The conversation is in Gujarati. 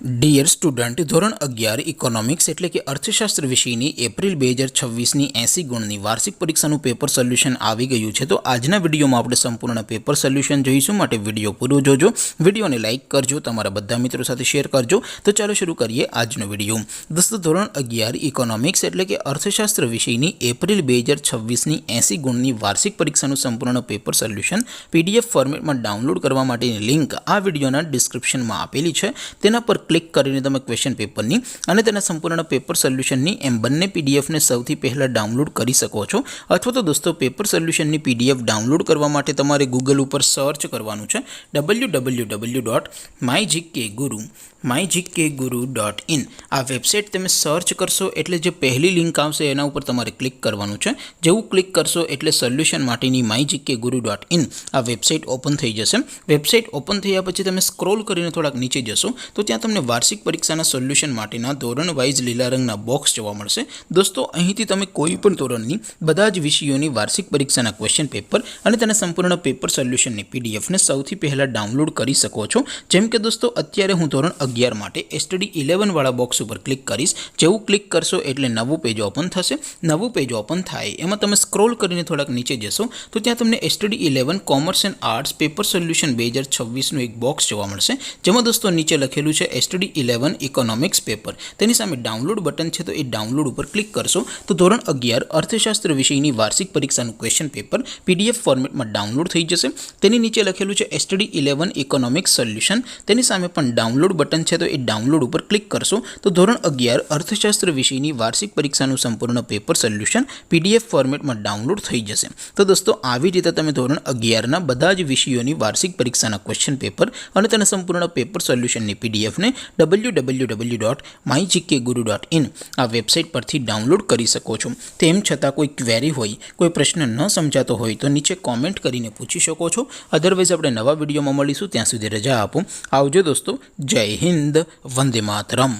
ડિયર સ્ટુડન્ટ, ધોરણ 11 ઇકોનોમિક્સ એટલે કે અર્થશાસ્ત્ર વિષયની એપ્રિલ 2026ની 80 ગુણની વાર્ષિક પરીક્ષાનું પેપર સોલ્યુશન આવી ગયું છે. તો આજના વિડીયોમાં આપણે સંપૂર્ણ પેપર સોલ્યુશન જોઈશું. માટે વિડીયો પૂરો જોજો, વિડીયોને લાઇક કરજો, તમારા બધા મિત્રો સાથે શેર કરજો. તો ચાલો શરૂ કરીએ આજનો વિડીયો. દોસ્તો, ધોરણ 11 ઇકોનોમિક્સ એટલે કે અર્થશાસ્ત્ર વિષયની એપ્રિલ 2026ની 80 ગુણની વાર્ષિક પરીક્ષાનું સંપૂર્ણ પેપર સોલ્યુશન PDF ફોર્મેટમાં ડાઉનલોડ કરવા માટેની લિંક આ વિડીયોના ડિસ્ક્રિપ્શનમાં આપેલી છે. તેના પર ક્લિક કરીને તમે ક્વેશ્ચન પેપરની અને તેના સંપૂર્ણ પેપર સોલ્યુશનની એમ બંને પીડીએફને સૌથી પહેલાં ડાઉનલોડ કરી શકો છો. અથવા તો દોસ્તો, પેપર સોલ્યુશનની PDF ડાઉનલોડ કરવા માટે તમારે ગૂગલ ઉપર સર્ચ કરવાનું છે www.mygkguru.in. આ વેબસાઇટ તમે સર્ચ કરશો એટલે જે પહેલી લિંક આવશે એના ઉપર તમારે ક્લિક કરવાનું છે. જેવું ક્લિક કરશો એટલે સોલ્યુશન માટેની mygkguru.in આ વેબસાઇટ ઓપન થઈ જશે. વેબસાઇટ ઓપન થયા પછી તમે સ્ક્રોલ કરીને થોડાક નીચે જશો તો ત્યાં તમને વાર્ષિક પરીક્ષાના સોલ્યુશન માટેના ધોરણ વાઇઝ લીલા રંગના બોક્સ જોવા મળશે. દોસ્તો, અહીંથી તમે કોઈ પણ ધોરણની બધા જ વિષયોની વાર્ષિક પરીક્ષાના ક્વેશ્ચન પેપર અને તેના સંપૂર્ણ પેપર સોલ્યુશનની PDFને સૌથી પહેલાં ડાઉનલોડ કરી શકો છો. જેમ કે દોસ્તો, અત્યારે હું ધોરણ 11 માટે STD 11 વાળા બોક્સ ઉપર ક્લિક કરીશ. જેવું ક્લિક કરશો એટલે નવું પેજ ઓપન થશે. નવું પેજ ઓપન થાય એમાં તમે સ્ક્રોલ કરીને થોડાક નીચે જશો તો ત્યાં તમને STD 11 commerce and arts paper solution 2026નું એક બોક્સ જોવા મળશે. જેમાં દોસ્તો નીચે લખેલું છે STD 11 ઇકોનોમિક્સ પેપર. તેની સામે ડાઉનલોડ બટન છે, તો એ ડાઉનલોડ ઉપર ક્લિક કરશો તો ધોરણ 11 અર્થશાસ્ત્ર વિષયની વાર્ષિક પરીક્ષાનું ક્વેશ્ચન પેપર PDF ફોર્મેટમાં ડાઉનલોડ થઈ જશે. તેની નીચે લખેલું છે STD 11 ઇકોનોમિક્સ સોલ્યુશન. તેની સામે પણ ડાઉનલોડ બટન છે, તો એ ડાઉનલોડ ઉપર ક્લિક કરશો તો ધોરણ 11 અર્થશાસ્ત્ર વિષયની વાર્ષિક પરીક્ષાનું સંપૂર્ણ પેપર સોલ્યુશન PDF ફોર્મેટમાં ડાઉનલોડ થઈ જશે. તો દોસ્તો, આવી રીતે તમે ધોરણ 11ના બધા જ વિષયોની વાર્ષિક પરીક્ષાના ક્વેશ્ચન પેપર અને તેના સંપૂર્ણ પેપર સોલ્યુશનની PDFને www.mygkguru.in આ વેબસાઇટ પરથી ડાઉનલોડ કરી શકો છો. તેમ છતાં કોઈ ક્વેરી હોય, કોઈ પ્રશ્ન ન સમજાતો હોય તો નીચે કોમેન્ટ કરીને પૂછી શકો છો. અધરવાઇઝ આપણે નવા વિડીયોમાં મળીશું. ત્યાં સુધી રજા આપો. આવજો દોસ્તો. જય હિન્દ. વંદે માતરમ.